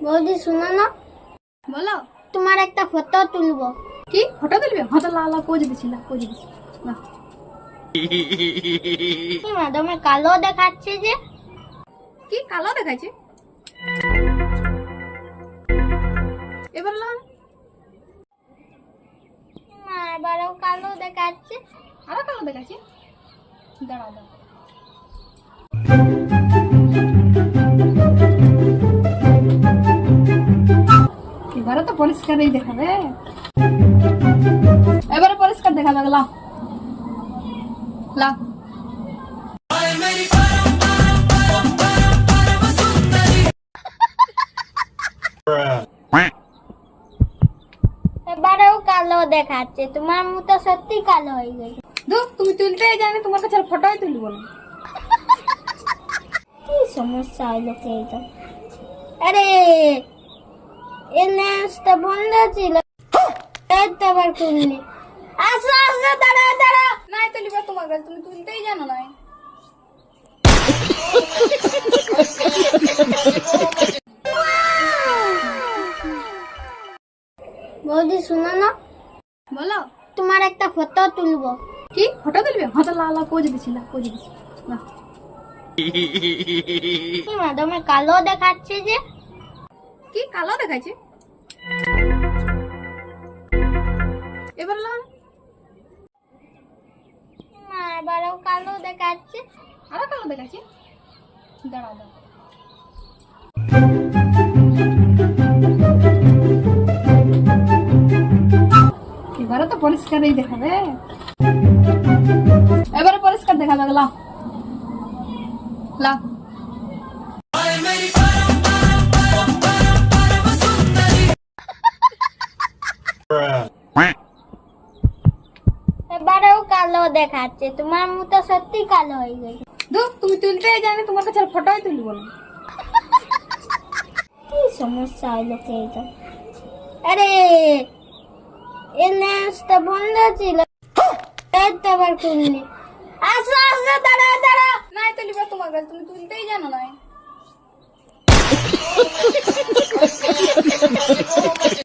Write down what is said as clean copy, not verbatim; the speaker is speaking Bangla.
বৌদি শোনো না, বলো। তোমার একটা ফটো তুলবো। কি ফটো তুলবে? হ্যাঁ, তো লালা পোজ দিছিল, পোজ দিছি। না কি ম্যাডামে কালো দেখাচ্ছে যে? কি কালো দেখাচ্ছে? এবার লাল। না, এবারেও কালো দেখাচ্ছে। আরো কালো দেখাচ্ছে। দাঁড়াও দাঁড়াও। এবারে তো পরিষ্কারই দেখাবে। এবারে পরিষ্কার দেখা যাবে। লাও লাও। এবারেও কালো দেখাচ্ছে, তোমার মুখ সত্যি কালো হয়ে গেছে। তুমি তুলতেই জানি, তোমার কাছে ফটোই তুলবো না। কি সমস্যা হলো এইটা? আরে এই লেন্সটা বন্ধ ছিল, এই তো আবার খুললি। আসো আসো, দাঁড়াও দাঁড়াও। নাই তুলিবে তোমার কাছে, তুমি তুলতেই জানো না। বৌদি শোনো না, বলো। তোমার একটা ফটো তুলবো। কি ফটো তুলবে? হ্যাঁ, তো লালা পোজ দিছিল, পোজ দিছি। না কি ম্যাডামে কালো দেখাচ্ছে যে? কি কালো দেখাচ্ছে? এবার লাল। না, এবারেও কালো দেখাচ্ছে। আরো কালো দেখাচ্ছে। দাঁড়াও দাঁড়াও। এবারে তো পরিষ্কারই দেখাবে। এবারে পরিষ্কার দেখা যাবে। লাও লাও। এবারেও কালো দেখাচ্ছে, তোমার মুখ সত্যি কালো হয়ে গেছে। তুমি তুলতেই জানি, তোমার কাছে ফটোই তুলবো না। কি সমস্যা হলো এইটা? আরে এই লেন্সটা বন্ধ ছিল, এই তো আবার খুললি। আসো আসো, দাঁড়াও দাঁড়াও। নাই তুলিবে তোমার কাছে, তুমি তুলতেই জানো না।